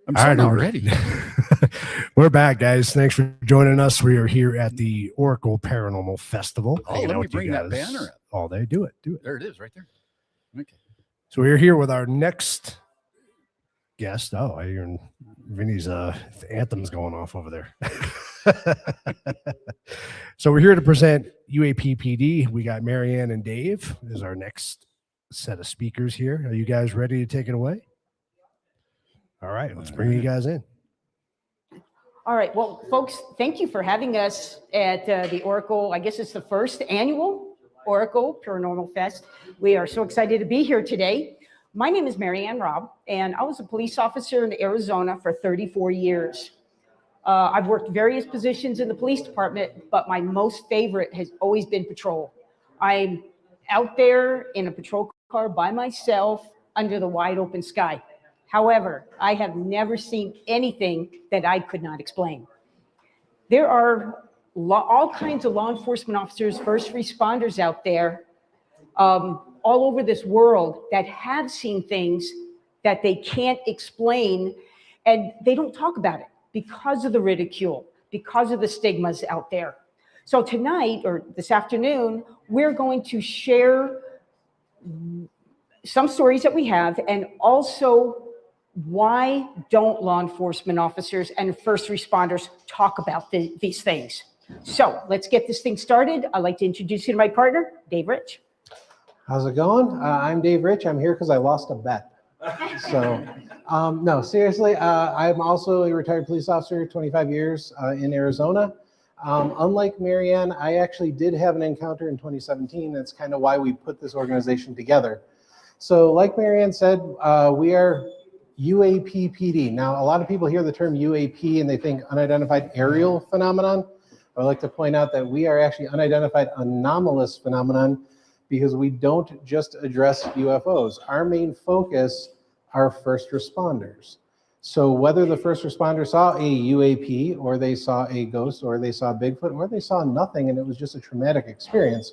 I'm starting already. We're back, guys. Thanks for joining us. We are here at the Oracle Paranormal Festival. Oh, let me bring that banner up. All day. Do it. There it is, right there. Okay. So we're here with our next guest. Oh, I hear Vinny's anthem's going off over there. So we're here to present UAP-PD. We got Marianne and Dave as our next set of speakers here. Are you guys ready to take it away? All right, let's bring you guys in. All right, well, folks, thank you for having us at the Oracle. I guess it's the first annual Oracle Paranormal Fest. We are so excited to be here today. My name is Marianne Robb, and I was a police officer in Arizona for 34 years. I've worked various positions in the police department, but my most favorite has always been patrol. I'm out there in a patrol car by myself under the wide open sky. However, I have never seen anything that I could not explain. There are all kinds of law enforcement officers, first responders out there, all over this world that have seen things that they can't explain, and they don't talk about it because of the ridicule, because of the stigmas out there. So tonight, or this afternoon, we're going to share some stories that we have, and also why don't law enforcement officers and first responders talk about these things. So let's get this thing started. I'd like to introduce you to my partner, Dave Rich. How's it going? I'm Dave Rich. I'm here because I lost a bet. So, no, seriously, I'm also a retired police officer, 25 years in Arizona. Unlike Marianne, I actually did have an encounter in 2017. That's kind of why we put this organization together. So like Marianne said, we are UAP-PD. Now, a lot of people hear the term UAP and they think unidentified aerial phenomenon. I'd like to point out that we are actually unidentified anomalous phenomenon, because we don't just address UFOs. Our main focus are first responders. So whether the first responder saw a UAP, or they saw a ghost, or they saw Bigfoot, or they saw nothing and it was just a traumatic experience,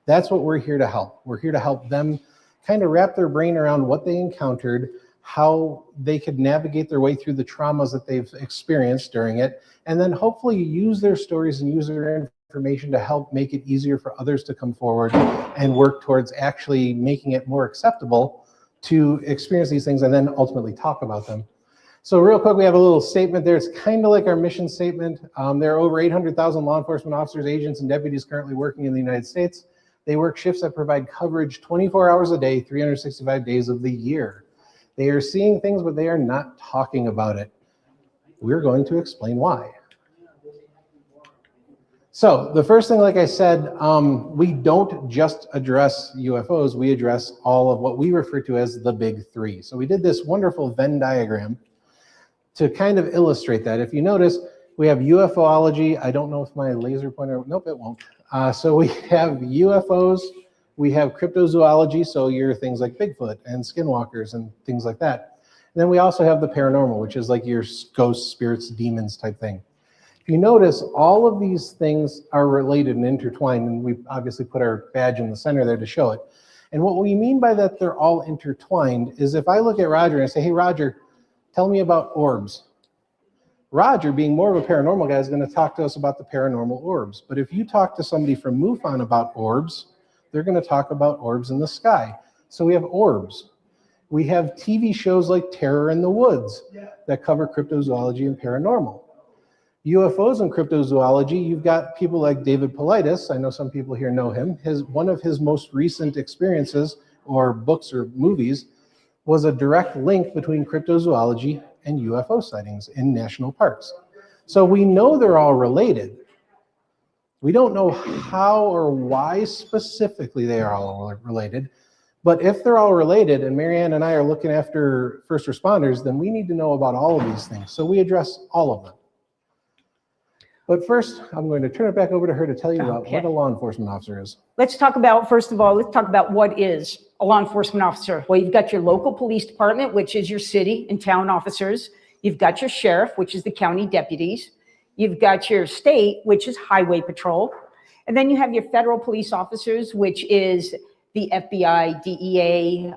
that's what we're here to help. We're here to help them kind of wrap their brain around what they encountered, how they could navigate their way through the traumas that they've experienced during it, and then hopefully use their stories and use their information to help make it easier for others to come forward and work towards actually making it more acceptable to experience these things and then ultimately talk about them. So real quick, we have a little statement there. It's kind of like our mission statement. There are over 800,000 law enforcement officers, agents, and deputies currently working in the United States. They work shifts that provide coverage 24 hours a day, 365 days of the year. They are seeing things, but they are not talking about it. We're going to explain why. So the first thing, like I said, we don't just address UFOs, we address all of what we refer to as the big three. So we did this wonderful Venn diagram to kind of illustrate that. If you notice, we have UFOlogy. I don't know if my laser pointer, nope, it won't. So we have UFOs, we have cryptozoology, so your things like Bigfoot and skinwalkers and things like that. And then we also have the paranormal, which is like your ghosts, spirits, demons type thing. If you notice, all of these things are related and intertwined, and we obviously put our badge in the center there to show it. And what we mean by that they're all intertwined is if I look at Roger and I say, hey, Roger, tell me about orbs. Roger, being more of a paranormal guy, is going to talk to us about the paranormal orbs. But if you talk to somebody from MUFON about orbs, they're going to talk about orbs in the sky. So we have orbs. We have TV shows like Terror in the Woods that cover cryptozoology and paranormal. UFOs and cryptozoology, you've got people like David Paulides. I know some people here know him. One of his most recent experiences, or books or movies, was a direct link between cryptozoology and UFO sightings in national parks. So we know they're all related. We don't know how or why specifically they are all related, but if they're all related, and Marianne and I are looking after first responders, then we need to know about all of these things. So we address all of them. But first, I'm going to turn it back over to her to tell you about what a law enforcement officer is. Let's talk about, first of all, let's talk about what is a law enforcement officer. Well, you've got your local police department, which is your city and town officers. You've got your sheriff, which is the county deputies. You've got your state, which is highway patrol. And then you have your federal police officers, which is the FBI, DEA,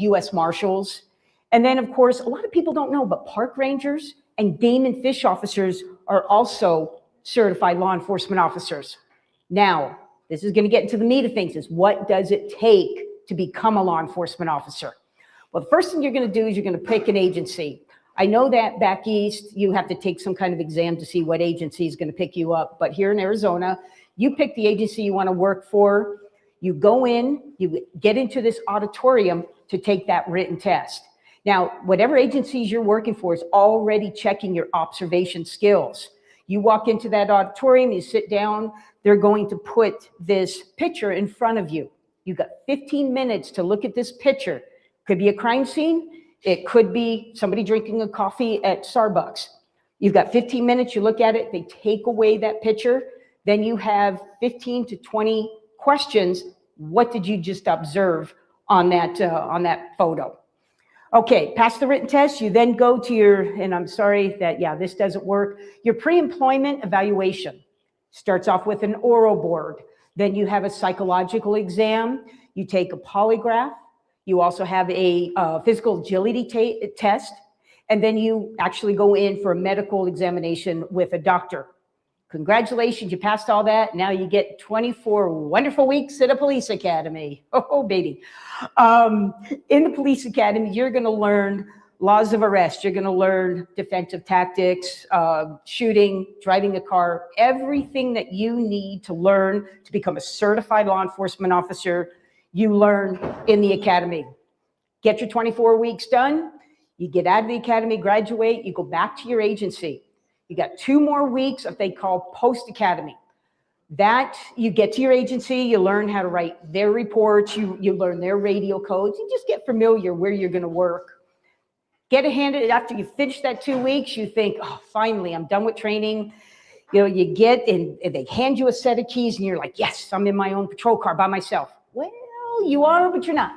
U.S. Marshals. And then, of course, a lot of people don't know, but park rangers and game and fish officers are also certified law enforcement officers. Now, this is going to get into the meat of things, is what does it take to become a law enforcement officer? Well, the first thing you're going to do is you're going to pick an agency. I know that back east, you have to take some kind of exam to see what agency is going to pick you up. But here in Arizona, you pick the agency you want to work for. You go in, you get into this auditorium to take that written test. Now, whatever agencies you're working for is already checking your observation skills. You walk into that auditorium, you sit down, they're going to put this picture in front of you. You've got 15 minutes to look at this picture. Could be a crime scene. It could be somebody drinking a coffee at Starbucks. You've got 15 minutes, you look at it, they take away that picture. Then you have 15 to 20 questions. What did you just observe on that photo? Okay, pass the written test. You then go to your, and I'm sorry that, yeah, this doesn't work, your pre-employment evaluation. Starts off with an oral board. Then you have a psychological exam. You take a polygraph. You also have a physical agility test. And then you actually go in for a medical examination with a doctor. Congratulations, you passed all that. Now you get 24 wonderful weeks at a police academy. Oh, baby. In the police academy, you're going to learn laws of arrest. You're going to learn defensive tactics, shooting, driving a car, everything that you need to learn to become a certified law enforcement officer, you learn in the academy. Get your 24 weeks done. You get out of the academy, graduate, you go back to your agency. You got 2 more weeks of what they call post-academy. That you get to your agency, you learn how to write their reports, you learn their radio codes, you just get familiar where you're going to work. Get it handed after you finish that 2 weeks, you think, oh, finally, I'm done with training. You know, you get and they hand you a set of keys and you're like, yes, I'm in my own patrol car by myself. Well, you are, but you're not.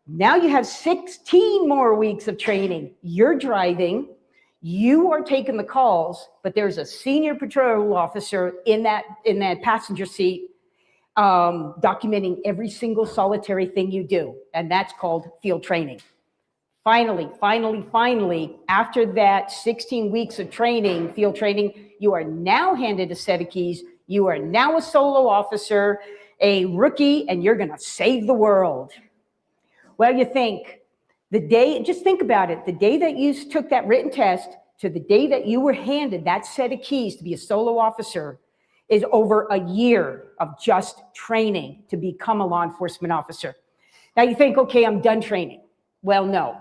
Now you have 16 more weeks of training. You're driving, you are taking the calls, but there's a senior patrol officer in that passenger seat documenting every single solitary thing you do, and that's called field training. Finally, after that 16 weeks of training, field training, you are now handed a set of keys. You are now a solo officer, a rookie, and you're going to save the world. Well, you think, just think about it. The day that you took that written test to the day that you were handed that set of keys to be a solo officer is over a year of just training to become a law enforcement officer. Now you think, okay, I'm done training. Well, no.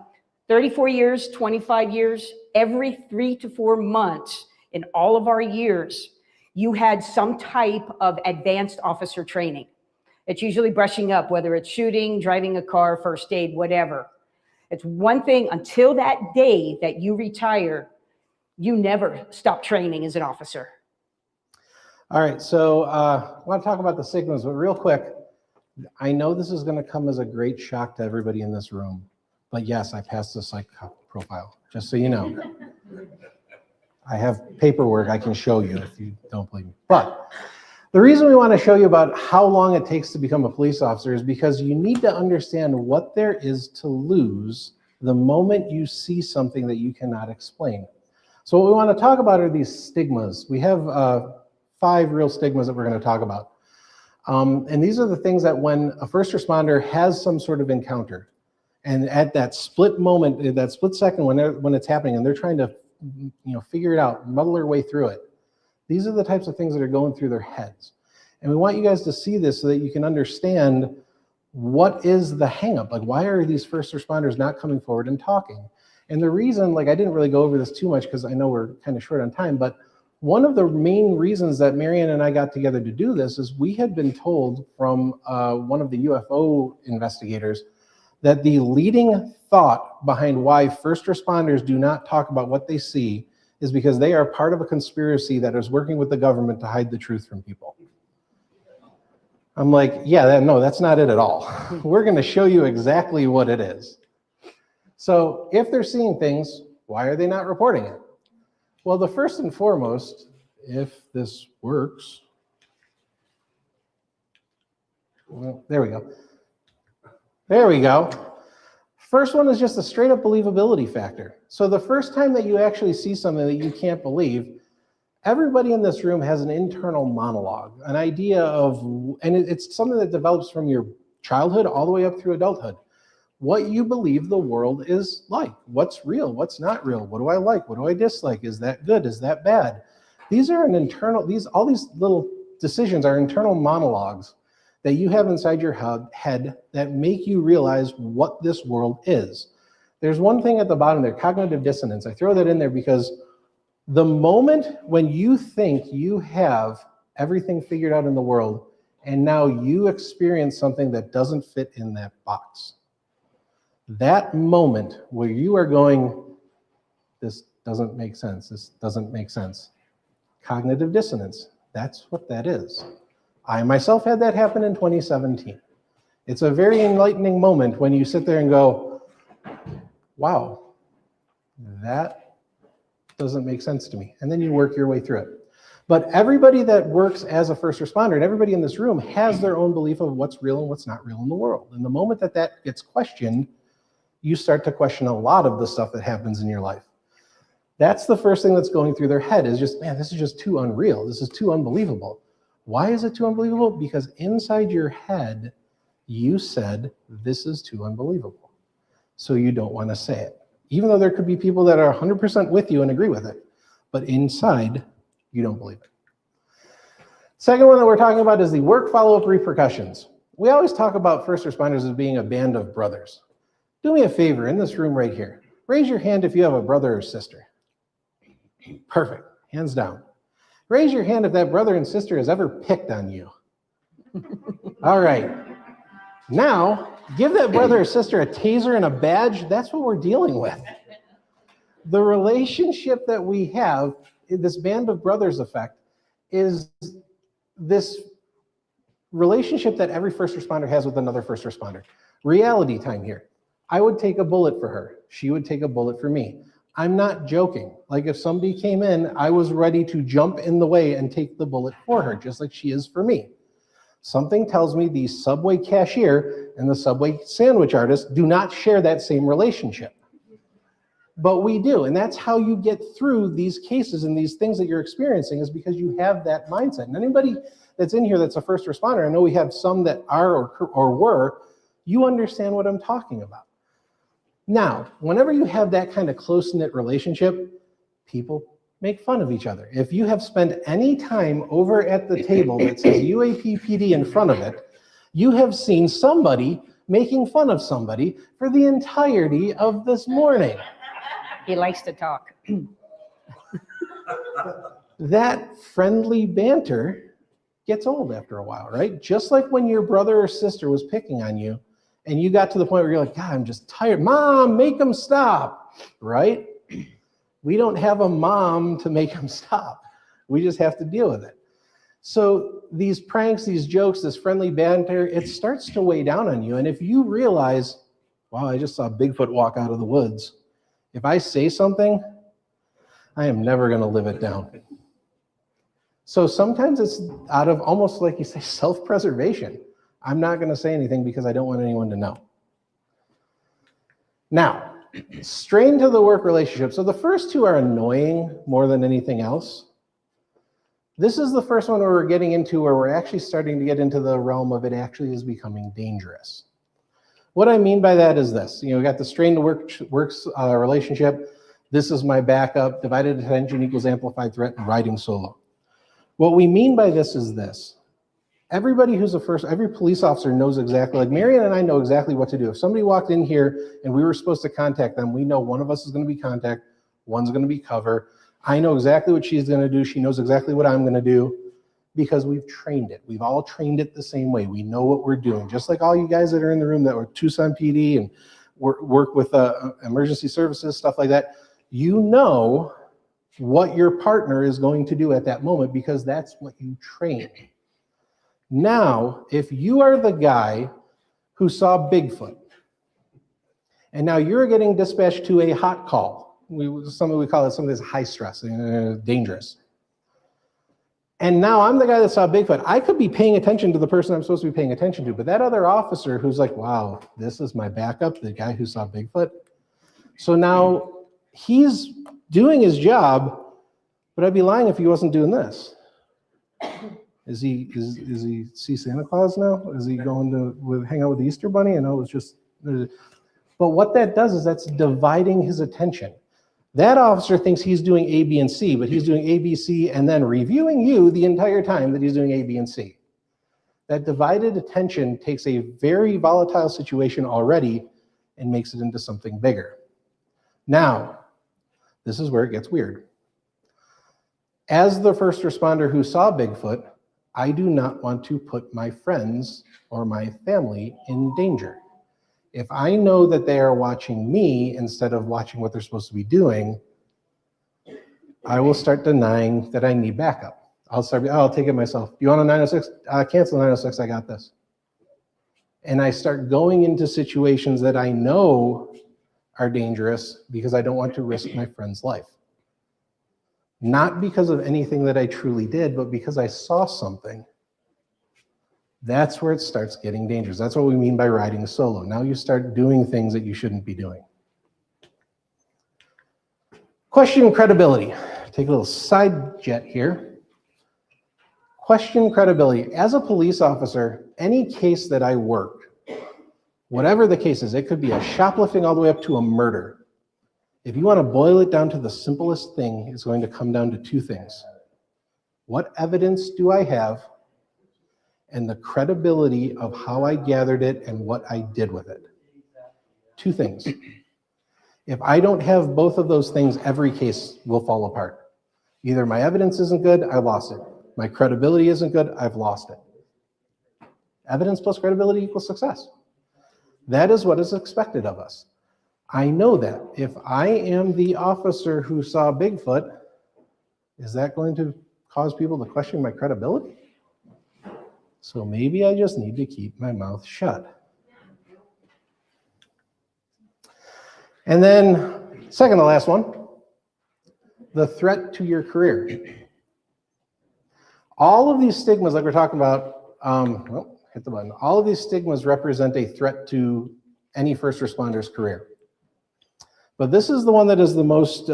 34 years, 25 years, every 3 to 4 months in all of our years, you had some type of advanced officer training. It's usually brushing up, whether it's shooting, driving a car, first aid, whatever. It's one thing until that day that you retire, you never stop training as an officer. All right, so I want to talk about the stigmas, but real quick, I know this is going to come as a great shock to everybody in this room, but yes, I passed the psych profile, just so you know. I have paperwork I can show you if you don't believe me. But the reason we want to show you about how long it takes to become a police officer is because you need to understand what there is to lose the moment you see something that you cannot explain. So what we want to talk about are these stigmas. We have 5 real stigmas that we're going to talk about. And these are the things that when a first responder has some sort of encounter, and at that split moment, that split second when it's happening, and they're trying to figure it out, muddle their way through it, these are the types of things that are going through their heads. And we want you guys to see this so that you can understand what is the hangup. Like, why are these first responders not coming forward and talking? And the reason, like, I didn't really go over this too much because I know we're kind of short on time, but one of the main reasons that Marianne and I got together to do this is we had been told from one of the UFO investigators that the leading thought behind why first responders do not talk about what they see is because they are part of a conspiracy that is working with the government to hide the truth from people. I'm like, yeah, no, that's not it at all. We're going to show you exactly what it is. So if they're seeing things, why are they not reporting it? Well, the first and foremost, if this works, well, there we go. There we go. First one is just a straight up believability factor. So the first time that you actually see something that you can't believe, everybody in this room has an internal monologue, an idea of, and it's something that develops from your childhood all the way up through adulthood. What you believe the world is like, what's real, what's not real, what do I like, what do I dislike, is that good, is that bad? These are all these little decisions are internal monologues that you have inside your head that make you realize what this world is. There's one thing at the bottom there, cognitive dissonance. I throw that in there because the moment when you think you have everything figured out in the world and now you experience something that doesn't fit in that box, that moment where you are going, this doesn't make sense, this doesn't make sense. Cognitive dissonance, that's what that is. I myself had that happen in 2017. It's a very enlightening moment when you sit there and go, wow, that doesn't make sense to me. And then you work your way through it. But everybody that works as a first responder, and everybody in this room, has their own belief of what's real and what's not real in the world. And the moment that that gets questioned, you start to question a lot of the stuff that happens in your life. That's the first thing that's going through their head is just, man, this is just too unreal. This is too unbelievable. Why is it too unbelievable? Because inside your head, you said, this is too unbelievable. So you don't want to say it. Even though there could be people that are 100% with you and agree with it. But inside, you don't believe it. Second one that we're talking about is the work follow-up repercussions. We always talk about first responders as being a band of brothers. Do me a favor in this room right here. Raise your hand if you have a brother or sister. Perfect, hands down. Raise your hand if that brother and sister has ever picked on you. All right, now give that brother or sister a taser and a badge. That's what we're dealing with. The relationship that we have, this band of brothers effect, is this relationship that every first responder has with another first responder. Reality time here. I would take a bullet for her. She would take a bullet for me. I'm not joking. Like if somebody came in, I was ready to jump in the way and take the bullet for her, just like she is for me. Something tells me the Subway cashier and the Subway sandwich artist do not share that same relationship. But we do, and that's how you get through these cases and these things that you're experiencing is because you have that mindset. And anybody that's in here that's a first responder, I know we have some that are or were, you understand what I'm talking about. Now, whenever you have that kind of close-knit relationship, people make fun of each other. If you have spent any time over at the table that says UAP-PD in front of it, you have seen somebody making fun of somebody for the entirety of this morning. He likes to talk. That friendly banter gets old after a while, right? Just like when your brother or sister was picking on you, and you got to the point where you're like, God, I'm just tired. Mom, make them stop, right? We don't have a mom to make them stop. We just have to deal with it. So these pranks, these jokes, this friendly banter, it starts to weigh down on you. And if you realize, wow, I just saw Bigfoot walk out of the woods. If I say something, I am never going to live it down. So sometimes it's out of almost like you say, self-preservation. I'm not going to say anything because I don't want anyone to know. Now, strain to the work relationship. So the first two are annoying more than anything else. This is the first one where we're getting into where we're actually starting to get into the realm of it actually is becoming dangerous. What I mean by that is this. You know, we got the strain to works relationship. This is my backup. Divided attention equals amplified threat and riding solo. What we mean by this is this. Everybody who's every police officer knows exactly, like Marianne and I know exactly what to do. If somebody walked in here and we were supposed to contact them, we know one of us is going to be contact, one's going to be cover. I know exactly what she's going to do. She knows exactly what I'm going to do because we've trained it. We've all trained it the same way. We know what we're doing. Just like all you guys that are in the room that were Tucson PD and work with emergency services, stuff like that. You know what your partner is going to do at that moment because that's what you train. Now, if you are the guy who saw Bigfoot, and now you're getting dispatched to a hot call, something we call it something that's high stress, dangerous. And now I'm the guy that saw Bigfoot. I could be paying attention to the person I'm supposed to be paying attention to, but that other officer who's like, wow, this is my backup, the guy who saw Bigfoot. So now he's doing his job, but I'd be lying if he wasn't doing this. Is he see Santa Claus now? Is he going to hang out with the Easter Bunny? I know it was just, but what that does is that's dividing his attention. That officer thinks he's doing A, B, and C, but he's doing A, B, C, and then reviewing you the entire time that he's doing A, B, and C. That divided attention takes a very volatile situation already and makes it into something bigger. Now, this is where it gets weird. As the first responder who saw Bigfoot, I do not want to put my friends or my family in danger. If I know that they are watching me instead of watching what they're supposed to be doing, I will start denying that I need backup. I'll take it myself. You want a 906? Cancel 906, I got this. And I start going into situations that I know are dangerous because I don't want to risk my friend's life. Not because of anything that I truly did, but because I saw something. That's where it starts getting dangerous. That's what we mean by riding solo. Now you start doing things that you shouldn't be doing. Question credibility. Take a little side jet here. Question credibility. As a police officer, any case that I worked, whatever the case is, it could be a shoplifting all the way up to a murder. If you want to boil it down to the simplest thing, it's going to come down to two things. What evidence do I have? And the credibility of how I gathered it and what I did with it. Two things. If I don't have both of those things, every case will fall apart. Either my evidence isn't good, I lost it. My credibility isn't good, I've lost it. Evidence plus credibility equals success. That is what is expected of us. I know that. If I am the officer who saw Bigfoot, is that going to cause people to question my credibility? So maybe I just need to keep my mouth shut. And then, second to last one, the threat to your career. All of these stigmas, like we're talking about, hit the button. All of these stigmas represent a threat to any first responder's career. But this is the one that is the most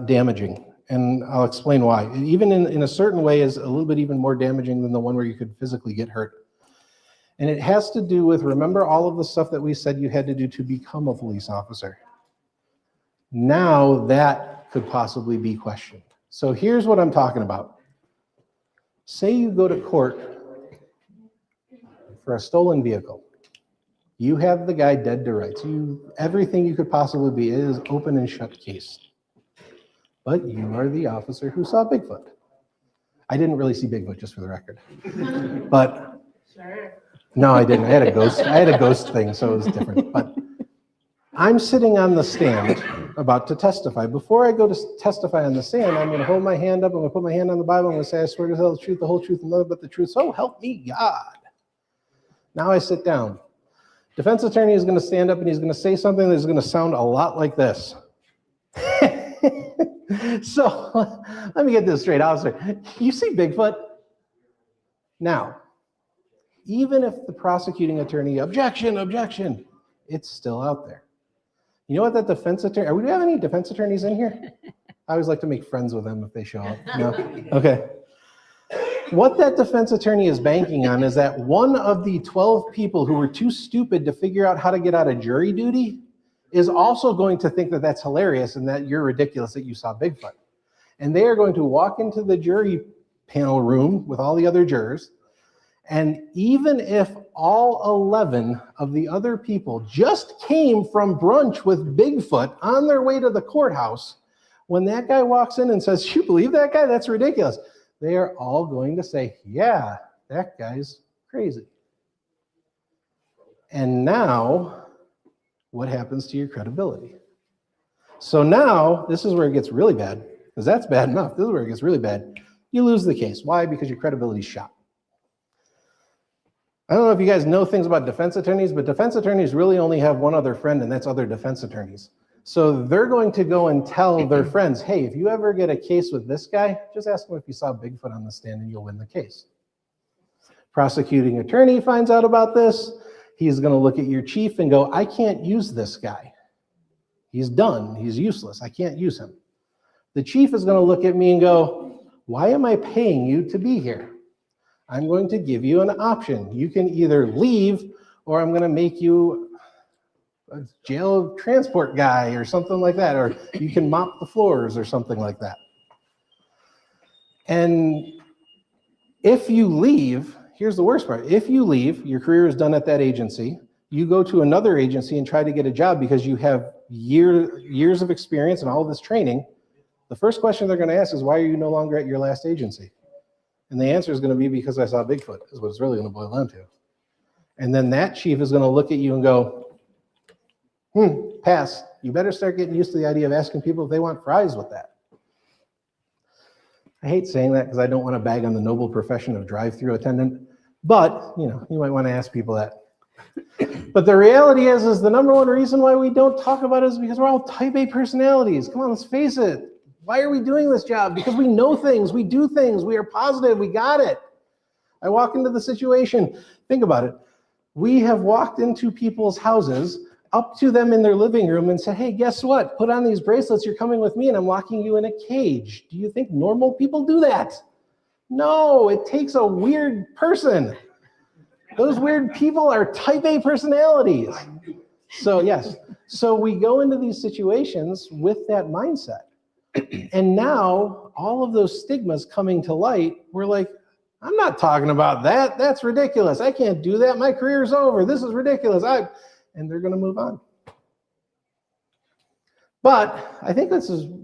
damaging, and I'll explain why. Even in a certain way is a little bit even more damaging than the one where you could physically get hurt. And it has to do with, remember all of the stuff that we said you had to do to become a police officer. Now that could possibly be questioned. So here's what I'm talking about. Say you go to court for a stolen vehicle. You have the guy dead to rights. Everything you could possibly be. It is open and shut case. But you are the officer who saw Bigfoot. I didn't really see Bigfoot, just for the record. But sure. No, I didn't. I had a ghost thing, so it was different. But I'm sitting on the stand about to testify. Before I go to testify on the stand, I'm going to hold my hand up. I'm going to put my hand on the Bible. I'm going to say, I swear to tell the truth, the whole truth, and nothing but the truth. So help me God. Now I sit down. Defense attorney is going to stand up and he's going to say something that's going to sound a lot like this. So let me get this straight, officer. You see Bigfoot? Now, even if the prosecuting attorney, objection, it's still out there. You know what that defense attorney, do we have any defense attorneys in here? I always like to make friends with them if they show up. No? Okay. What that defense attorney is banking on is that one of the 12 people who were too stupid to figure out how to get out of jury duty is also going to think that that's hilarious and that you're ridiculous that you saw Bigfoot. And they are going to walk into the jury panel room with all the other jurors, and even if all 11 of the other people just came from brunch with Bigfoot on their way to the courthouse, when that guy walks in and says, you believe that guy? That's ridiculous. They are all going to say, yeah, that guy's crazy. And now, what happens to your credibility? So now, this is where it gets really bad, because that's bad enough. This is where it gets really bad. You lose the case. Why? Because your credibility's shot. I don't know if you guys know things about defense attorneys, but defense attorneys really only have one other friend, and that's other defense attorneys. So they're going to go and tell their friends, hey, if you ever get a case with this guy, just ask him if you saw Bigfoot on the stand and you'll win the case. Prosecuting attorney finds out about this. He's going to look at your chief and go, I can't use this guy. He's done. He's useless. I can't use him. The chief is going to look at me and go, why am I paying you to be here? I'm going to give you an option. You can either leave or I'm going to make you a jail transport guy or something like that, or you can mop the floors or something like that. And if you leave, here's the worst part. If you leave, your career is done at that agency, you go to another agency and try to get a job because you have years of experience and all of this training. The first question they're going to ask is, why are you no longer at your last agency? And the answer is going to be, because I saw Bigfoot, is what it's really going to boil down to. And then that chief is going to look at you and go, pass. You better start getting used to the idea of asking people if they want fries with that. I hate saying that because I don't want to bag on the noble profession of drive-through attendant, but you might want to ask people that. But the reality is the number one reason why we don't talk about it is because we're all type A personalities. Come on, let's face it. Why are we doing this job? Because we know things, we do things, we are positive, we got it. I walk into the situation, think about it. We have walked into people's houses, up to them in their living room and said, hey, guess what? Put on these bracelets, you're coming with me and I'm locking you in a cage. Do you think normal people do that? No, it takes a weird person. Those weird people are type A personalities. So yes, so we go into these situations with that mindset. And now all of those stigmas coming to light, we're like, I'm not talking about that. That's ridiculous. I can't do that. My career's over. This is ridiculous. And they're going to move on. But I think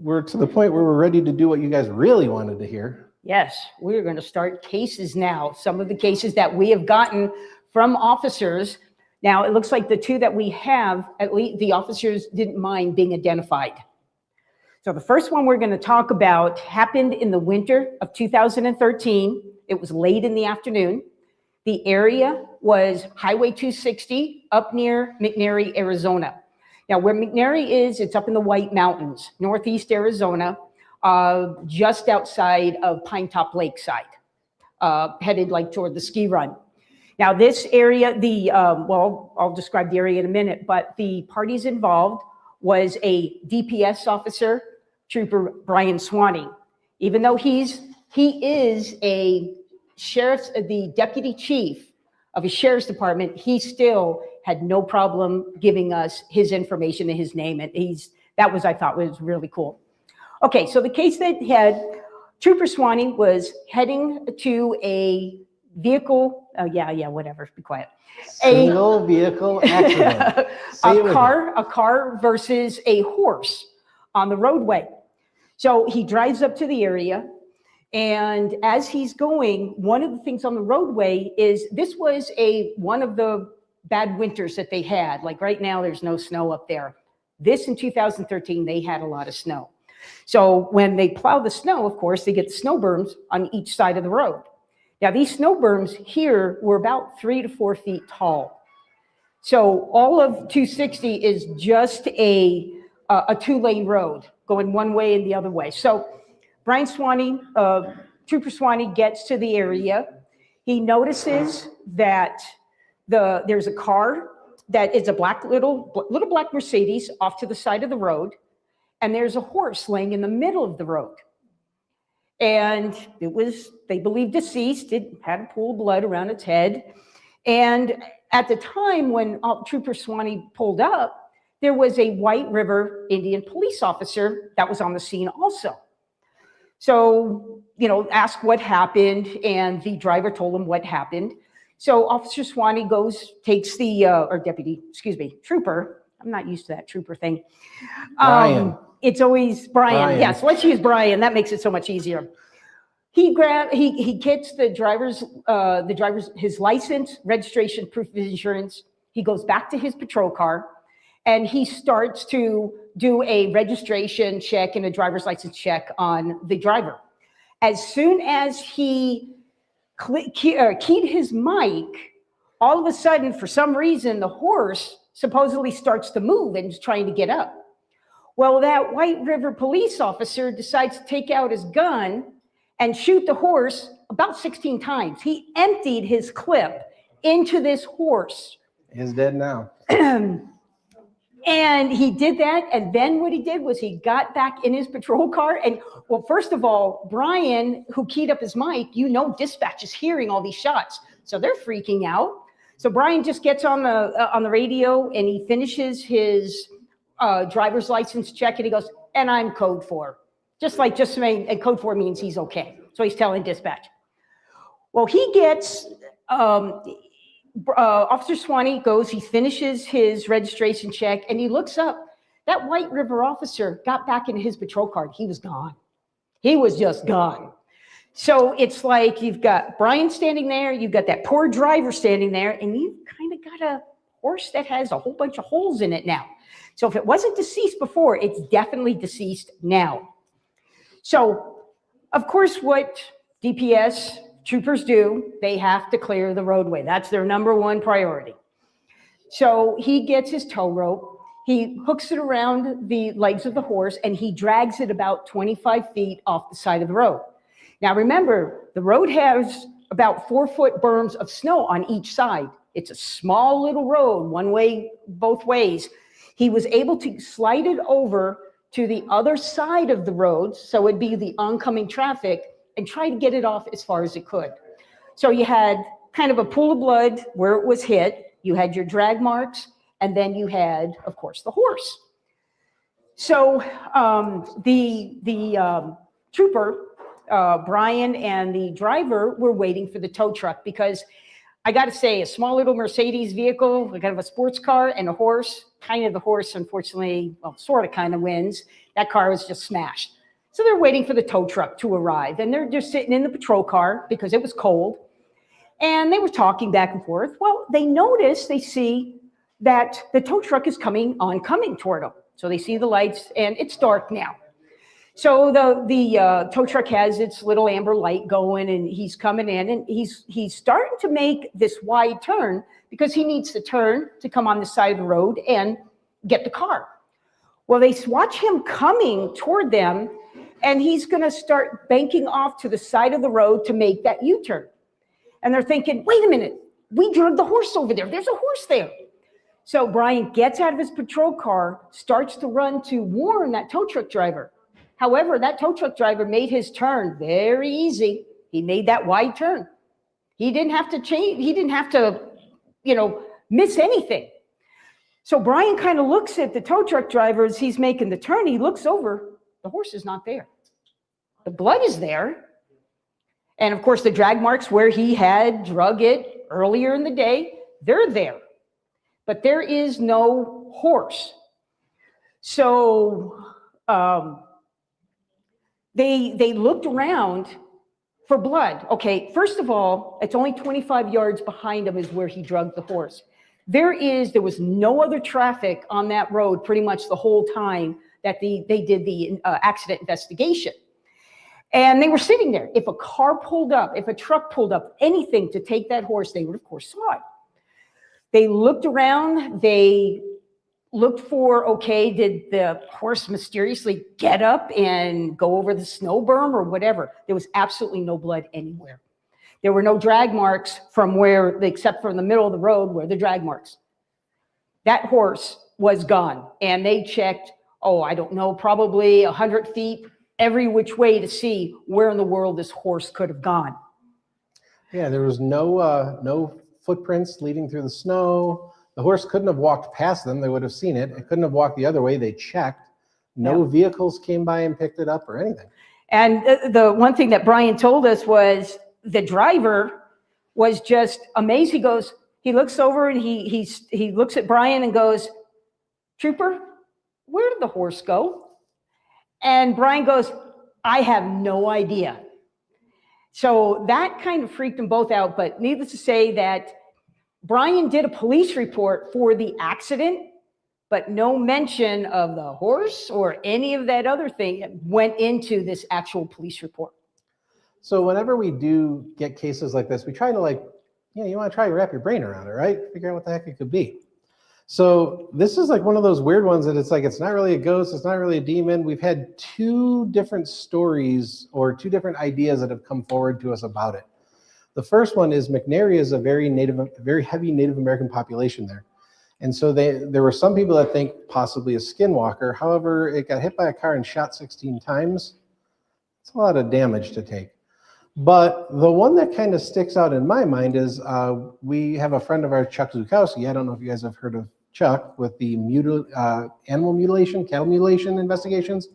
we're to the point where we're ready to do what you guys really wanted to hear. Yes, we're going to start cases now. Some of the cases that we have gotten from officers. Now, it looks like the two that we have, at least the officers didn't mind being identified. So the first one we're going to talk about happened in the winter of 2013. It was late in the afternoon. The area was Highway 260 up near McNairy, Arizona. Now, where McNairy is, it's up in the White Mountains, northeast Arizona, just outside of Pine Top Lakeside, headed like toward the ski run. Now, this area, well, I'll describe the area in a minute, but the parties involved was a DPS officer, Trooper Brian Swanee. Even though he is a the deputy chief of a sheriff's department, he still had no problem giving us his information and his name. And I thought was really cool. Okay, so the case that had Trooper Swanee was heading to a vehicle, whatever, be quiet. Single vehicle accident. A car versus a horse on the roadway. So he drives up to the area. And as he's going, one of the things on the roadway is this was one of the bad winters that they had. Like right now, there's no snow up there. This in 2013, they had a lot of snow. So when they plow the snow, of course, they get the snow berms on each side of the road. Now, these snow berms here were about 3 to 4 feet tall. So all of 260 is just a 2-lane road going one way and the other way. So Brian Swanee, Trooper Swanee gets to the area. He notices that there's a car that is a little black Mercedes off to the side of the road, and there's a horse laying in the middle of the road. And it was, they believe, deceased. It had a pool of blood around its head. And at the time when Trooper Swanee pulled up, there was a White River Indian police officer that was on the scene also. So, asked what happened, and the driver told him what happened. So Officer Swanee takes the, Trooper, I'm not used to that trooper thing. Brian. It's always Brian. Yes, let's use Brian. That makes it so much easier. He gets the driver's his license, registration, proof of insurance. He goes back to his patrol car, and he starts to do a registration check and a driver's license check on the driver. As soon as he keyed his mic, all of a sudden, for some reason, the horse supposedly starts to move and is trying to get up. Well, that White River police officer decides to take out his gun and shoot the horse about 16 times. He emptied his clip into this horse. He's dead now. And he did that, and then what he did was he got back in his patrol car, and well, first of all, Brian, who keyed up his mic, dispatch is hearing all these shots, so they're freaking out. So Brian just gets on the radio, and he finishes his driver's license check, and he goes, and I'm code 4. Just saying, and code 4 means he's okay. So he's telling dispatch. Well, he gets... Officer Swanee goes, he finishes his registration check, and he looks up. That White River officer got back in his patrol car. He was gone. He was just gone. So it's like you've got Brian standing there, you've got that poor driver standing there, and you've kind of got a horse that has a whole bunch of holes in it now. So if it wasn't deceased before, it's definitely deceased now. So, of course, what DPS troopers do, they have to clear the roadway. That's their number one priority. So he gets his tow rope, he hooks it around the legs of the horse, and he drags it about 25 feet off the side of the road. Now remember, the road has about 4-foot berms of snow on each side. It's a small little road, one way, both ways. He was able to slide it over to the other side of the road, so it'd be the oncoming traffic, and try to get it off as far as it could. So you had kind of a pool of blood where it was hit, you had your drag marks, and then you had, of course, the horse. So the trooper, Brian, and the driver were waiting for the tow truck, because I got to say, a small little Mercedes vehicle, kind of a sports car, and a horse, the horse, unfortunately, well, sort of kind of wins. That car was just smashed. So they're waiting for the tow truck to arrive, and they're just sitting in the patrol car because it was cold, and they were talking back and forth. Well, they see that the tow truck is coming toward them. So they see the lights, and it's dark now. So the tow truck has its little amber light going, and he's coming in, and he's starting to make this wide turn because he needs to turn to come on the side of the road and get the car. Well, they watch him coming toward them, and he's going to start banking off to the side of the road to make that U-turn. And they're thinking, wait a minute, we drug the horse over there. There's a horse there. So Brian gets out of his patrol car, starts to run to warn that tow truck driver. However, that tow truck driver made his turn very easy. He made that wide turn. He didn't have to change. He didn't have to, miss anything. So Brian kind of looks at the tow truck driver as he's making the turn. He looks over. The horse is not there. The blood is there. And of course, the drag marks where he had drug it earlier in the day, they're there. But there is no horse. So they looked around for blood. Okay, first of all, it's only 25 yards behind him is where he drugged the horse. There was no other traffic on that road pretty much the whole time that they did the accident investigation. And they were sitting there. If a car pulled up, if a truck pulled up, anything to take that horse, they would, of course, saw it. They looked around. They looked for, okay, did the horse mysteriously get up and go over the snow berm or whatever? There was absolutely no blood anywhere. There were no drag marks from except for in the middle of the road where the drag marks. That horse was gone. And they checked, I don't know, probably 100 feet every which way to see where in the world this horse could have gone. Yeah, there was no footprints leading through the snow. The horse couldn't have walked past them. They would have seen it. It couldn't have walked the other way. They checked. No vehicles came by and picked it up or anything. And the one thing that Brian told us was the driver was just amazed. He looks over and he looks at Brian and goes, "Trooper, where did the horse go?" And Brian goes, "I have no idea." So that kind of freaked them both out. But needless to say that Brian did a police report for the accident, but no mention of the horse or any of that other thing went into this actual police report. So whenever we do get cases like this, we try to you want to try to wrap your brain around it, right? Figure out what the heck it could be. So this is like one of those weird ones that it's like, it's not really a ghost, it's not really a demon. We've had two different stories or two different ideas that have come forward to us about it. The first one is McNary is a very heavy Native American population there. And so there were some people that think possibly a skinwalker. However, it got hit by a car and shot 16 times. It's a lot of damage to take. But the one that kind of sticks out in my mind is we have a friend of ours, Chuck Zukowski. I don't know if you guys have heard of Chuck with the animal mutilation, cattle mutilation investigations.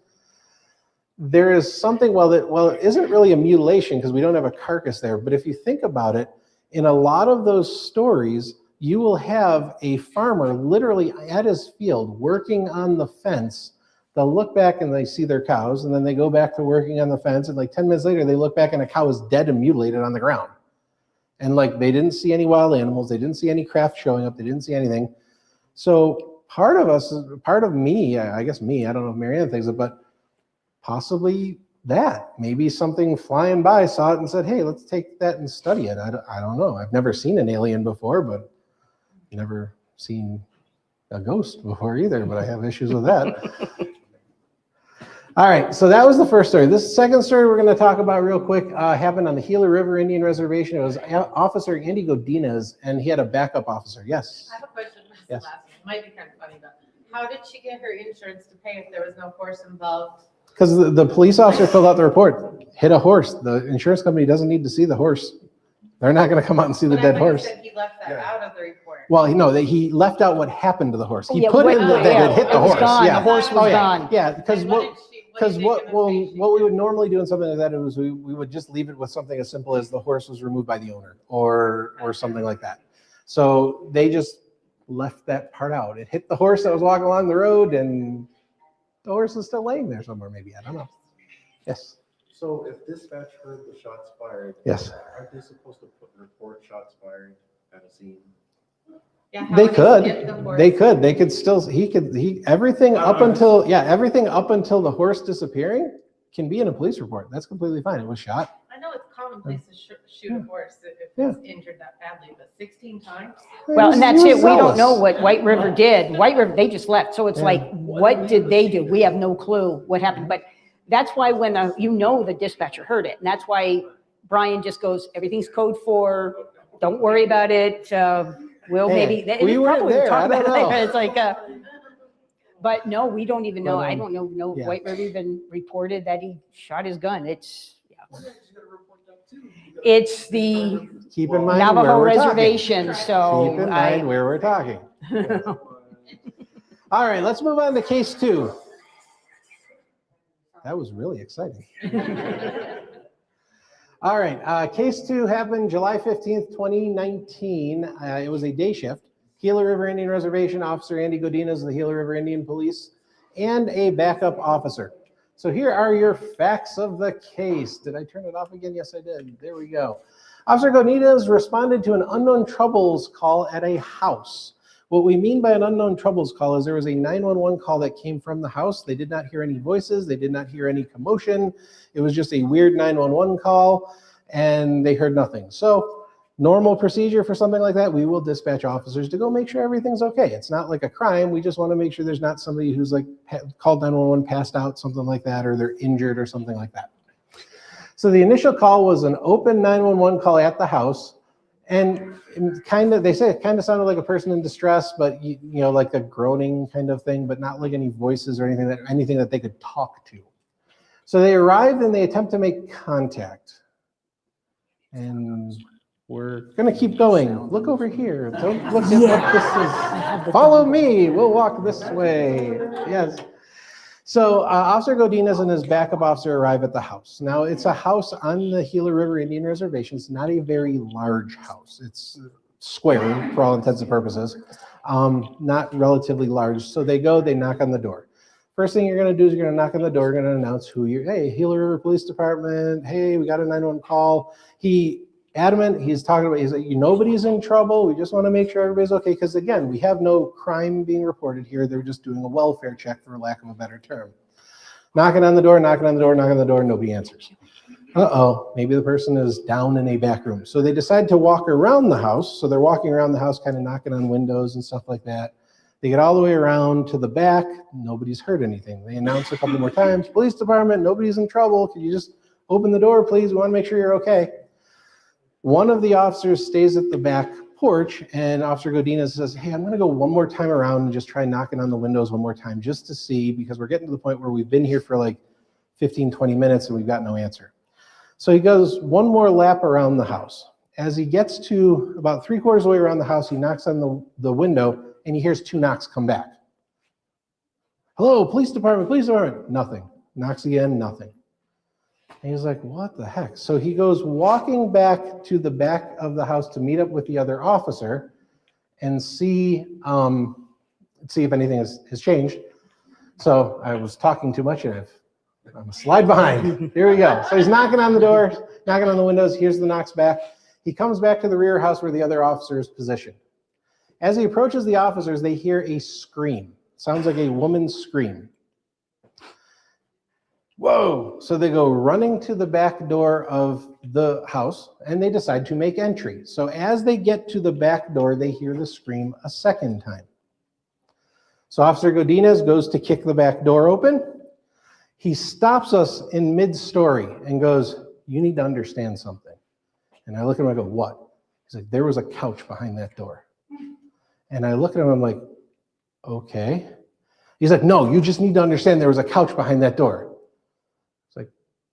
There is something, well, it isn't really a mutilation because we don't have a carcass there. But if you think about it, in a lot of those stories, you will have a farmer literally at his field working on the fence. They'll look back and they see their cows, and then they go back to working on the fence, and like 10 minutes later, they look back and a cow is dead and mutilated on the ground. And like they didn't see any wild animals, they didn't see any craft showing up, they didn't see anything. So part of me, I guess me, I don't know if Marianne thinks it, but possibly that. Maybe something flying by saw it and said, hey, let's take that and study it. I don't know. I've never seen an alien before, but never seen a ghost before either, but I have issues with that. All right, so that was the first story. This second story we're going to talk about real quick happened on the Gila River Indian Reservation. It was Officer Andy Godinez, and he had a backup officer. Yes? I have a question. Yes. It might be kind of funny, but how did she get her insurance to pay if there was no horse involved? Because the police officer filled out the report. Hit a horse. The insurance company doesn't need to see the horse. They're not going to come out and see the But I dead thought you horse. said he left that out of the report. Well, he left out what happened to the horse. He Yeah, put in that yeah, it hit the it was horse. gone. Yeah. The horse was Oh, yeah. gone. Yeah, because And what did because you what gonna say she we would did? normally do in something like that is we would just leave it with something as simple as the horse was removed by the owner or something like that. So they just left that part out. It hit the horse that was walking along the road, and the horse is still laying there somewhere. Maybe, I don't know. Yes. So if dispatch heard the shots fired, Yes. aren't they supposed to report shots fired at a scene? Yeah, how They would he could. get the horse? They could. They could still. Everything up until everything up until the horse disappearing can be in a police report. That's completely fine. It was shot. I know it's commonplace to shoot a horse if Yeah. it's injured that badly, but 16 times? Well, and that's He it. was We don't zealous. know what White River did. White River, they just left. So it's Yeah. like, what did they do? We have no clue what happened. But that's why when the dispatcher heard it. And that's why Brian just goes, everything's code 4. Don't worry about it. We'll Hey, maybe. we weren't probably there. talk I don't about it know. later. It's like, but no, we don't even know. But, I don't know. yeah. White River even reported that he shot his gun. It's the Keep in mind Navajo where we're reservation. So Keep in mind where we're talking. All right, let's move on to case 2. That was really exciting. All right, case 2 happened July 15th, 2019. It was a day shift. Gila River Indian Reservation, Officer Andy Godinez of the Gila River Indian Police, and a backup officer. So here are your facts of the case. Did I turn it off again? Yes, I did. There we go. Officer Godinez responded to an unknown troubles call at a house. What we mean by an unknown troubles call is there was a 911 call that came from the house. They did not hear any voices. They did not hear any commotion. It was just a weird 911 call, and they heard nothing. So normal procedure for something like that, we will dispatch officers to go make sure everything's okay. It's not like a crime. We just want to make sure there's not somebody who's like called 911, passed out, something like that, or they're injured or something like that. So the initial call was an open 911 call at the house. And they say it kind of sounded like a person in distress, but you know, like a groaning kind of thing, but not like any voices or anything that they could talk to. So they arrived and they attempt to make contact. And we're gonna keep going. Look over here. Don't look at what this is. Follow me. We'll walk this way. Yes. So Officer Godinez and his backup officer arrive at the house. Now it's a house on the Gila River Indian Reservation. It's not a very large house. It's square for all intents and purposes, not relatively large. So they knock on the door. First thing you're gonna do is you're gonna knock on the door, you're gonna announce who you're, hey, Gila River Police Department, hey, we got a 911 call. He's talking about, he's like, nobody's in trouble. We just want to make sure everybody's okay. Because again, we have no crime being reported here. They're just doing a welfare check, for lack of a better term. Knocking on the door, nobody answers. Uh-oh, maybe the person is down in a back room. So they decide to walk around the house. So they're walking around the house, kind of knocking on windows and stuff like that. They get all the way around to the back. Nobody's heard anything. They announce a couple more times, police department, nobody's in trouble. Can you just open the door, please? We want to make sure you're okay. One of the officers stays at the back porch, and Officer Godinez says, hey, I'm going to go one more time around and just try knocking on the windows one more time just to see, because we're getting to the point where we've been here for like 15, 20 minutes and we've got no answer. So he goes one more lap around the house. As he gets to about 3/4 of the way around the house, he knocks on the window and he hears 2 knocks come back. Hello, police department, police department. Nothing. Knocks again, nothing. And he's like, what the heck? So he goes walking back to the back of the house to meet up with the other officer and see if anything has changed. So I was talking too much and I'm a slide behind. Here we go. So he's knocking on the door, knocking on the windows. Here's the knocks back. He comes back to the rear house where the other officer is positioned. As he approaches the officers, they hear a scream. Sounds like a woman's scream. Whoa! So they go running to the back door of the house and they decide to make entry. So as they get to the back door, they hear the scream a second time. So Officer Godinez goes to kick the back door open. He stops us in mid-story and goes, you need to understand something. And I look at him, I go, what? He's like, there was a couch behind that door. And I look at him, I'm like, okay. He's like, no, you just need to understand there was a couch behind that door. It's like,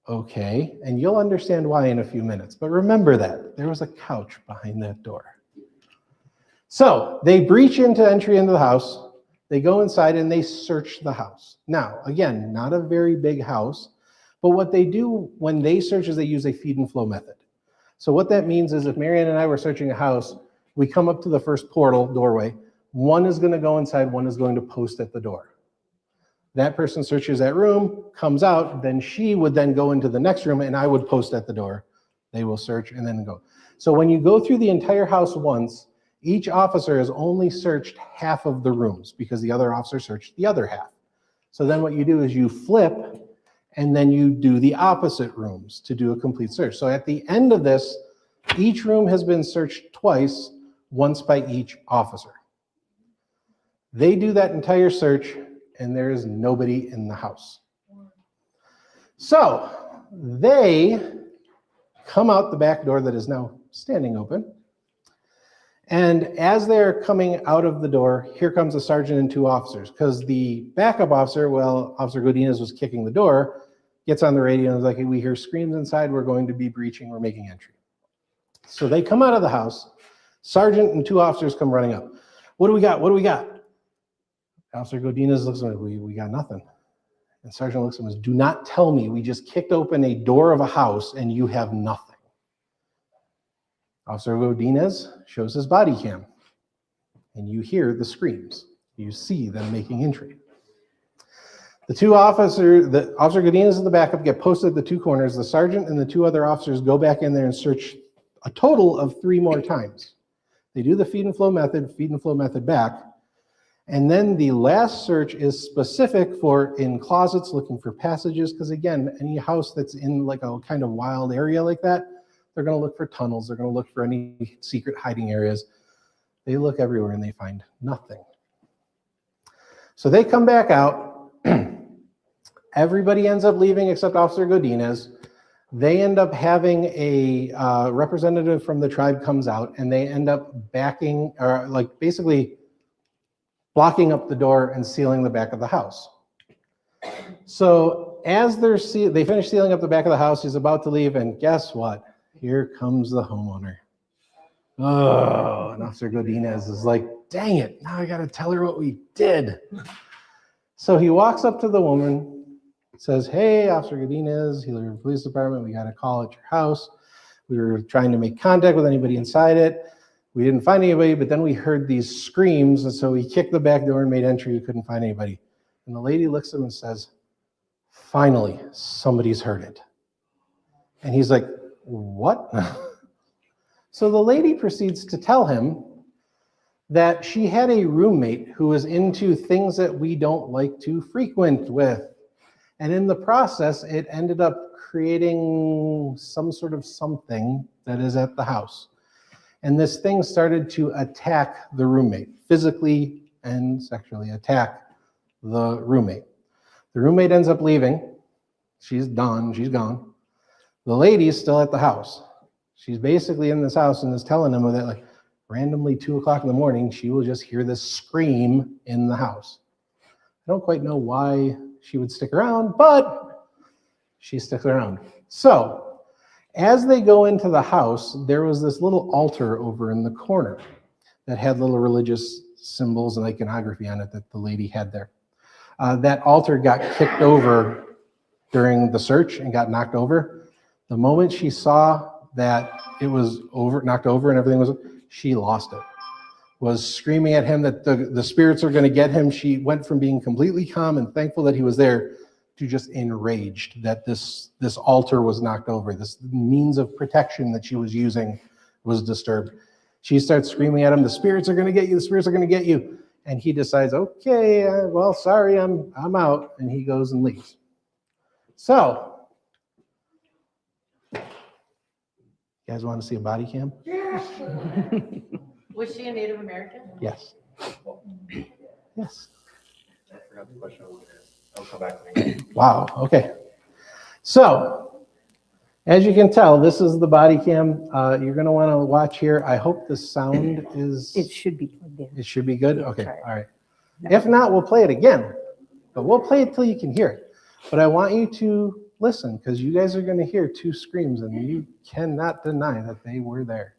okay. And you'll understand why in a few minutes. But remember that there was a couch behind that door. So they breach into entry into the house. They go inside and they search the house. Now, again, not a very big house, but what they do when they search is they use a feed and flow method. So what that means is if Marianne and I were searching a house, we come up to the first doorway, one is going to go inside, one is going to post at the door. That person searches that room, comes out, then she would then go into the next room and I would post at the door. They will search and then go. So when you go through the entire house once, each officer has only searched half of the rooms because the other officer searched the other half. So then what you do is you flip and then you do the opposite rooms to do a complete search. So at the end of this, each room has been searched twice, once by each officer. They do that entire search and there is nobody in the house. So they come out the back door that is now standing open. And as they're coming out of the door, here comes a sergeant and 2 officers, because the backup officer, well, Officer Godinez was kicking the door, gets on the radio and is like, hey, we hear screams inside, we're going to be breaching, we're making entry. So they come out of the house, sergeant and 2 officers come running up. What do we got? What do we got? Officer Godinez looks at me, we got nothing. And sergeant looks at me, do not tell me we just kicked open a door of a house and you have nothing. Officer Godinez shows his body cam, and you hear the screams. You see them making entry. Officer Godinez and the backup get posted at the 2 corners. The sergeant and the 2 other officers go back in there and search a total of 3 more times. They do the feed and flow method back, and then the last search is specific for in closets, looking for passages, because again, any house that's in like a kind of wild area like that, they're going to look for tunnels. They're going to look for any secret hiding areas. They look everywhere and they find nothing. So they come back out. Everybody ends up leaving except Officer Godinez. They end up having a representative from the tribe comes out and they end up backing, or like basically blocking up the door and sealing the back of the house. So as they finish sealing up the back of the house, he's about to leave, and guess what? Here comes the homeowner. Oh, and Officer Godinez is like, dang it, now I got to tell her what we did. So he walks up to the woman, says, hey, Officer Godinez, Hillary Police Department, we got a call at your house. We were trying to make contact with anybody inside it. We didn't find anybody, but then we heard these screams, and so we kicked the back door and made entry. We couldn't find anybody. And the lady looks at him and says, finally, somebody's heard it. And he's like, what? So the lady proceeds to tell him that she had a roommate who was into things that we don't like to frequent with. And in the process, it ended up creating some sort of something that is at the house. And this thing started to attack the roommate physically and sexually attack the roommate. The roommate ends up leaving. She's done. She's gone. The lady's still at the house. She's basically in this house and is telling them that, like, randomly 2 o'clock in the morning, she will just hear this scream in the house. I don't quite know why she would stick around, but she sticks around. So as they go into the house, there was this little altar over in the corner that had little religious symbols and iconography on it that the lady had there. That altar got kicked over during the search and got knocked over. The moment she saw that it was knocked over and everything was, she lost it. Was screaming at him that the spirits are going to get him. She went from being completely calm and thankful that he was there to just enraged that this altar was knocked over. This means of protection that she was using was disturbed. She starts screaming at him, the spirits are going to get you, the spirits are going to get you. And he decides, okay, well, sorry, I'm out. And he goes and leaves. So, you guys want to see a body cam? Was she a Native American? Yes. Yes. I forgot the question I was going to ask. I'll come back to me. Wow, okay. So, as you can tell, this is the body cam. You're going to want to watch here. I hope the sound is... It should be plugged in. It should be good? Yeah, Okay, try it. all right. If not, we'll play it again. But we'll play it till you can hear it. But I want you to listen, because you guys are going to hear two screams, and you cannot deny that they were there.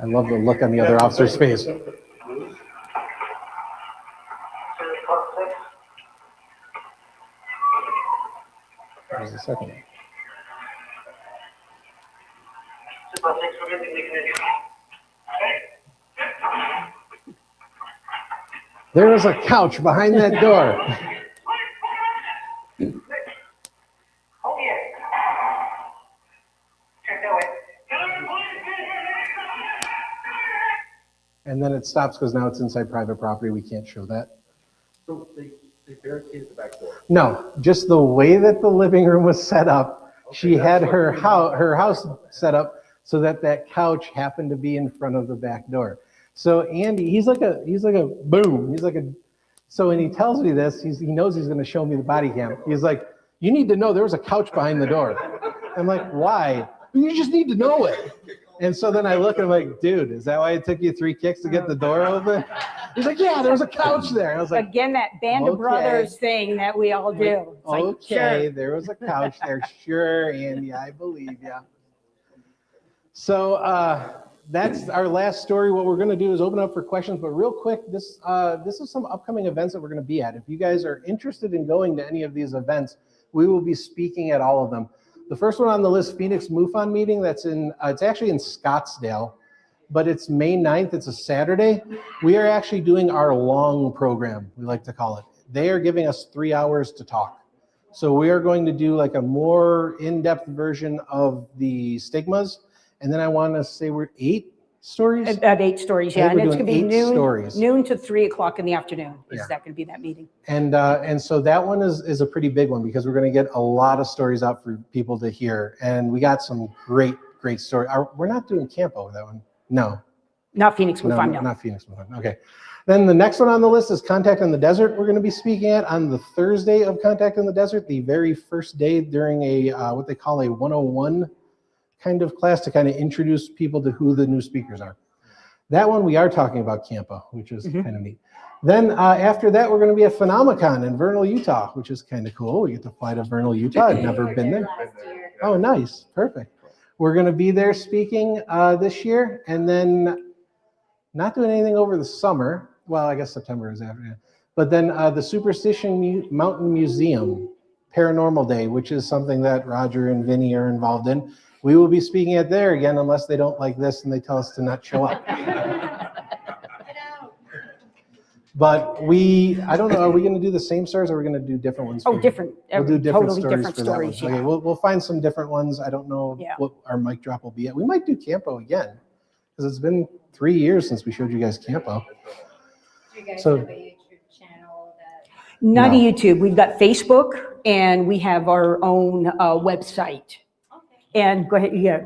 I love the look on the other officer's face. There's the second one. There is a couch behind that door. And then it stops because now it's inside private property. We can't show that. So they barricaded the back door. No, just the way that the living room was set up. Okay, She had that's her what- house set up so that that couch happened to be in front of the back door. So Andy, he's like a boom. So when he tells me this, he knows he's going to show me the body cam. He's like, you need to know there was a couch behind the door. I'm like, why? You just need to know it. And so then I look and I'm like, dude, is that why it took you 3 kicks to get the door open? He's like, yeah, there was a couch there. I was like, Again, that band of okay. brothers thing that we all do. It's like, okay, sure. there was a couch there. Sure, Andy, I believe you. So that's our last story. What we're going to do is open up for questions, but real quick, this is some upcoming events that we're going to be at. If you guys are interested in going to any of these events, we will be speaking at all of them. The first one on the list, Phoenix MUFON meeting, that's it's actually in Scottsdale, but it's May 9th. It's a Saturday. We are actually doing our long program, we like to call it. They are giving us 3 hours to talk. So we are going to do like a more in-depth version of the stigmas. And then I want to say we're 8 stories. About 8 stories, yeah. I think And we're it's going to be doing 8 stories. noon to 3 o'clock in the afternoon. Is Yeah. that going to be that meeting? And so that one is a pretty big one because we're going to get a lot of stories out for people to hear. And we got some great stories. We're not doing Campo, that one. No. Not Phoenix No, MUFON, no. not Phoenix. Okay. Then the next one on the list is Contact in the Desert. We're going to be speaking at on the Thursday of Contact in the Desert, the very first day during a what they call a 101 kind of class to kind of introduce people to who the new speakers are. That one we are talking about Campo, which is kind of neat. Then after that, we're going to be at Phenomicon in Vernal, Utah, which is kind of cool. We get to fly to Vernal, Utah. I've never been there. Oh, nice. Perfect. We're going to be there speaking this year, and then not doing anything over the summer. Well, I guess September is after. Yeah. But then the Superstition Mountain Museum Paranormal Day, which is something that Roger and Vinny are involved in. We will be speaking at there again, unless they don't like this and they tell us to not show up. But I don't know, are we going to do the same stories or are we going to do different ones? Oh, different. We'll do different totally stories different for that one. stories, yeah. Okay, we'll find some different ones. I don't know Yeah. what our mic drop will be at. We might do Campo again because it's been 3 years since we showed you guys Campo. Do you guys So- have a YouTube channel Not No. a YouTube. We've got Facebook and we have our own website. And go ahead, yeah.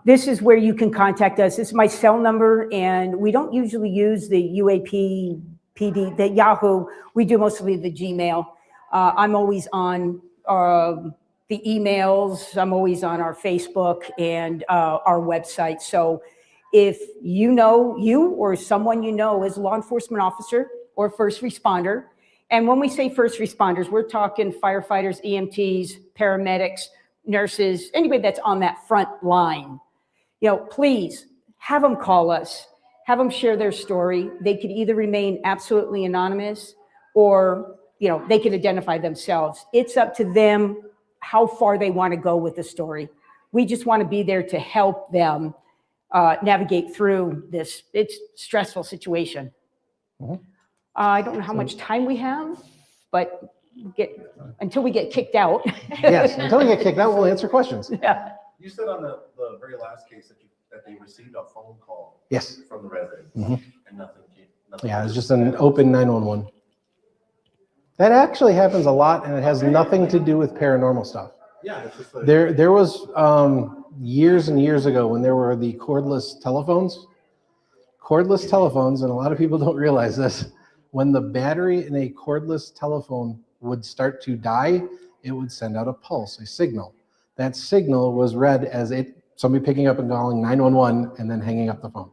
This is where you can contact us. This is my cell number, and we don't usually use the UAP-PD, the Yahoo. We do mostly the Gmail. I'm always on the emails. I'm always on our Facebook and our website. So if you or someone you know is a law enforcement officer or first responder, and when we say first responders, we're talking firefighters, EMTs, paramedics, nurses, anybody that's on that front line. Please have them call us, have them share their story. They could either remain absolutely anonymous or, they can identify themselves. It's up to them how far they want to go with the story. We just want to be there to help them navigate through this stressful situation. Mhm. I don't know how much time we have, but until we get kicked out. Yes, until we get kicked out, we'll answer questions. Yeah. You said on the very last case that they received a phone call Yes. from the resident Mhm. and nothing. Yeah, it's just an open 911. That actually happens a lot, and it has nothing to do with paranormal stuff. Yeah, it's just like. There was years and years ago when there were the cordless telephones. Cordless telephones, and a lot of people don't realize this, when the battery in a cordless telephone would start to die, it would send out a pulse, a signal. That signal was read as somebody picking up and calling 911 and then hanging up the phone.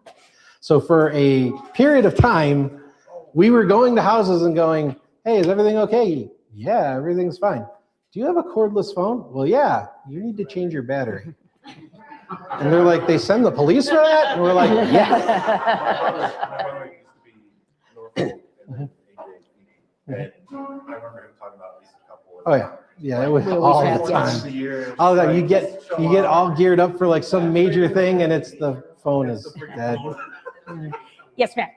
So for a period of time, we were going to houses and going, hey, is everything okay? Yeah, everything's fine. Do you have a cordless phone? Well, yeah, you need to change your battery. And they're like, they send the police for that? And we're like, yeah. My brother used to be Norfolk and then AJPD. And I remember him talking about at least a couple of. Oh, yeah. Yeah, it was We always all have, the yes. time. All the time. You get all geared up for like some major thing, and it's the phone is dead. Yes, ma'am.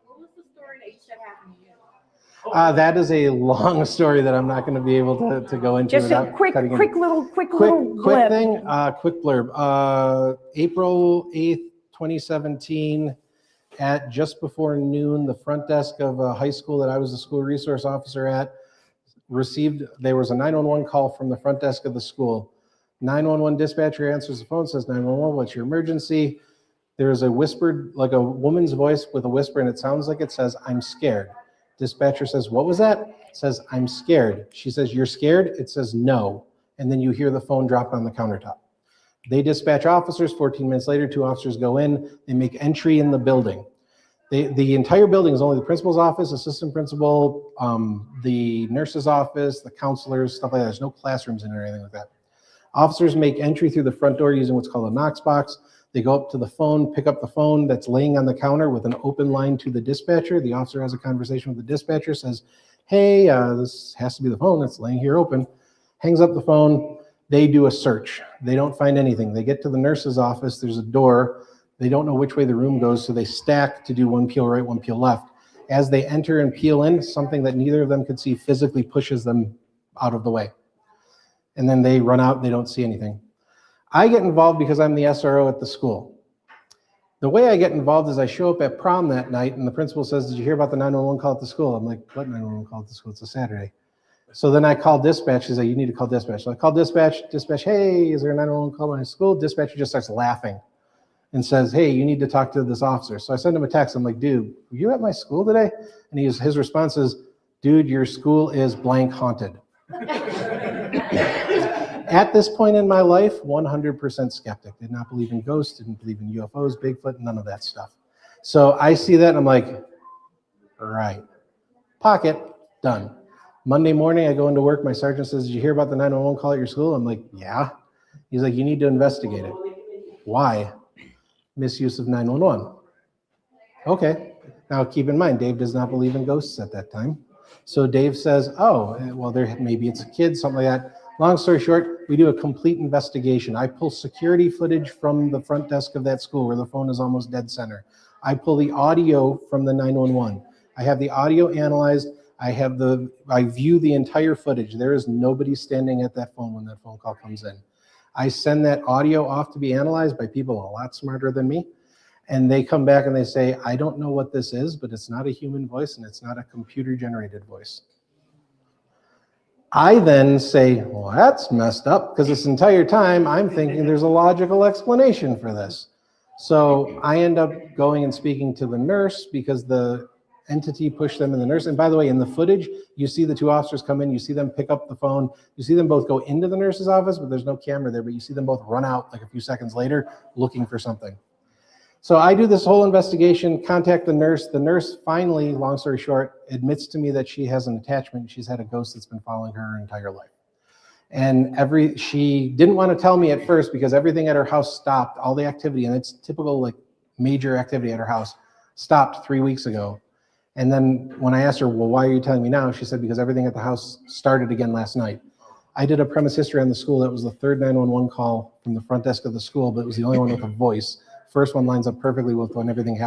What was the story that you said happened to you? That is a long story that I'm not going to be able to go into. Just a without quick cutting in. little quick blip. thing, quick blurb. April 8th, 2017, at just before noon, the front desk of a high school that I was a school resource officer at there was a 911 call from the front desk of the school. 911 dispatcher answers the phone, says 911, what's your emergency? There is a whispered, like a woman's voice with a whisper, and it sounds like it says, I'm scared. Dispatcher says, what was that? It says, I'm scared. She says, you're scared? It says, no. And then you hear the phone drop on the countertop. They dispatch officers. 14 minutes later, 2 officers go in. They make entry in the building. The entire building is only the principal's office, assistant principal, the nurse's office, the counselors, stuff like that. There's no classrooms in it or anything like that. Officers make entry through the front door using what's called a Knox box. They go up to the phone, pick up the phone that's laying on the counter with an open line to the dispatcher. The officer has a conversation with the dispatcher, says, hey, this has to be the phone that's laying here open. Hangs up the phone. They do a search. They don't find anything. They get to the nurse's office. There's a door. They don't know which way the room goes, so they stack to do one peel right, one peel left. As they enter and peel in, something that neither of them could see physically pushes them out of the way. And then they run out, they don't see anything. I get involved because I'm the SRO at the school. The way I get involved is I show up at prom that night and the principal says, did you hear about the 911 call at the school? I'm like, what 911 call at the school? It's a Saturday. So then I call dispatch. She's like, you need to call dispatch. So I call dispatch, hey, is there a 911 call at my school? Dispatcher just starts laughing and says, hey, you need to talk to this officer. So I send him a text. I'm like, dude, were you at my school today? And his response is, dude, your school is blank haunted. At this point in my life, 100% skeptic. Did not believe in ghosts, didn't believe in UFOs, Bigfoot, none of that stuff. So I see that and I'm like, right. Pocket, done. Monday morning, I go into work. My sergeant says, did you hear about the 911 call at your school? I'm like, yeah. He's like, you need to investigate it. Why? Misuse of 911. Okay. Now keep in mind, Dave does not believe in ghosts at that time. So Dave says, oh, well, maybe it's a kid, something like that. Long story short, we do a complete investigation. I pull security footage from the front desk of that school where the phone is almost dead center. I pull the audio from the 911. I have the audio analyzed. I view the entire footage. There is nobody standing at that phone when that phone call comes in. I send that audio off to be analyzed by people a lot smarter than me. And they come back and they say, I don't know what this is, but it's not a human voice and it's not a computer generated voice. I then say, well, that's messed up, because this entire time I'm thinking there's a logical explanation for this. So I end up going and speaking to the nurse because the entity pushed them in the nurse. And by the way, in the footage, you see the two officers come in, you see them pick up the phone, you see them both go into the nurse's office, but there's no camera there, but you see them both run out like a few seconds later looking for something. So I do this whole investigation, contact the nurse. The nurse finally, long story short, admits to me that she has an attachment. She's had a ghost that's been following her entire life. And she didn't want to tell me at first because everything at her house stopped, all the activity, and it's typical like major activity at her house, stopped 3 weeks ago. And then when I asked her, well, why are you telling me now? She said, because everything at the house started again last night. I did a premise history on the school. That was the third 911 call from the front desk of the school, but it was the only one with a voice. First one lines up perfectly with when everything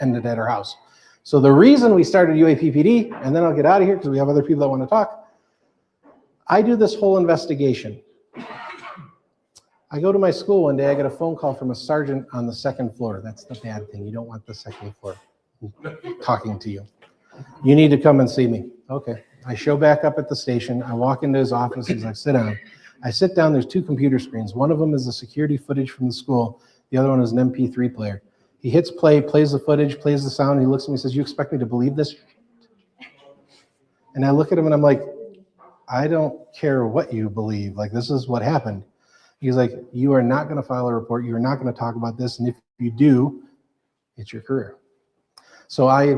ended at her house. So the reason we started UAP-PD, and then I'll get out of here because we have other people that want to talk. I do this whole investigation. I go to my school one day, I get a phone call from a sergeant on the second floor. That's the bad thing. You don't want the second floor talking to you. You need to come and see me. Okay. I show back up at the station. I walk into his office. He's like, sit down. I sit down. There's 2 computer screens. One of them is the security footage from the school. The other one is an MP3 player. He hits play, plays the footage, plays the sound. He looks at me and says, you expect me to believe this? And I look at him and I'm like, I don't care what you believe. Like, this is what happened. He's like, you are not going to file a report. You are not going to talk about this. And if you do, it's your career. So I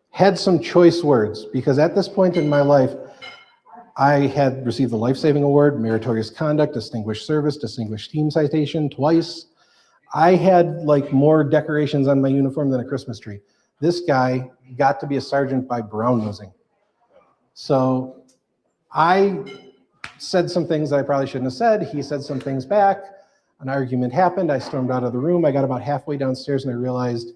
had some choice words because at this point in my life, I had received the Life-Saving Award, Meritorious Conduct, Distinguished Service, Distinguished Team Citation twice. I had like more decorations on my uniform than a Christmas tree. This guy got to be a sergeant by brown nosing. So I said some things that I probably shouldn't have said. He said some things back. An argument happened. I stormed out of the room. I got about halfway downstairs and I realized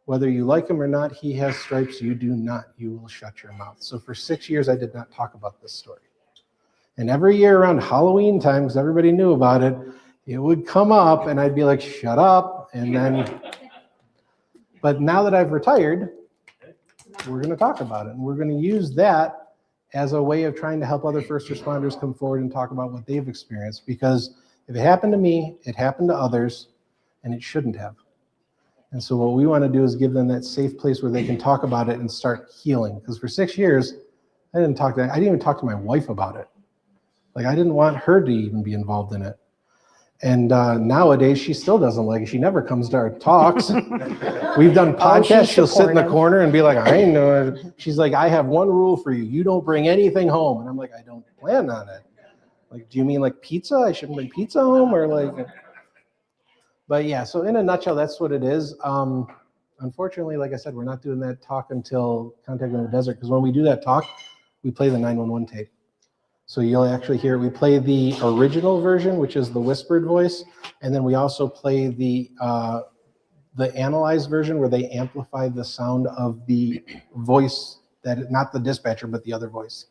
whether you like him or not, he has stripes. You do not. You will shut your mouth. So for 6 years, I did not talk about this story. And every year around Halloween time, because everybody knew about it, it would come up and I'd be like, shut up. And then, but now that I've retired, we're going to talk about it. And we're going to use that as a way of trying to help other first responders come forward and talk about what they've experienced. Because if it happened to me, it happened to others, and it shouldn't have. And so what we want to do is give them that safe place where they can talk about it and start healing. Because for 6 years, I didn't even talk to my wife about it. Like, I didn't want her to even be involved in it. And nowadays, she still doesn't like it. She never comes to our talks. We've done podcasts. She'll sit in the corner and be like, I ain't know it. She's like, I have one rule for you. You don't bring anything home. And I'm like, I don't plan on it. Like, do you mean like pizza? I shouldn't bring pizza home? Or like, but yeah, so in a nutshell, that's what it is. Unfortunately, like I said, we're not doing that talk until Contact in the Desert, because when we do that talk, we play the 911 tape. So you'll actually hear, we play the original version, which is the whispered voice, and then we also play the analyzed version where they amplify the sound of the voice, that not the dispatcher, but the other voice,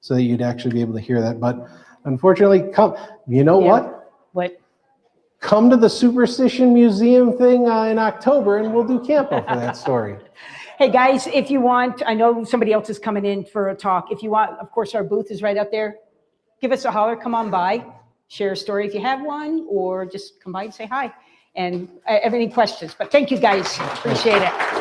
so that you'd actually be able to hear that. But unfortunately, what? Come to the Superstition Museum thing in October, and we'll do Campo for that story. Hey guys, if you want, I know somebody else is coming in for a talk. If you want, of course, our booth is right up there. Give us a holler, come on by, share a story if you have one, or just come by and say hi. And any questions. But thank you guys, appreciate it.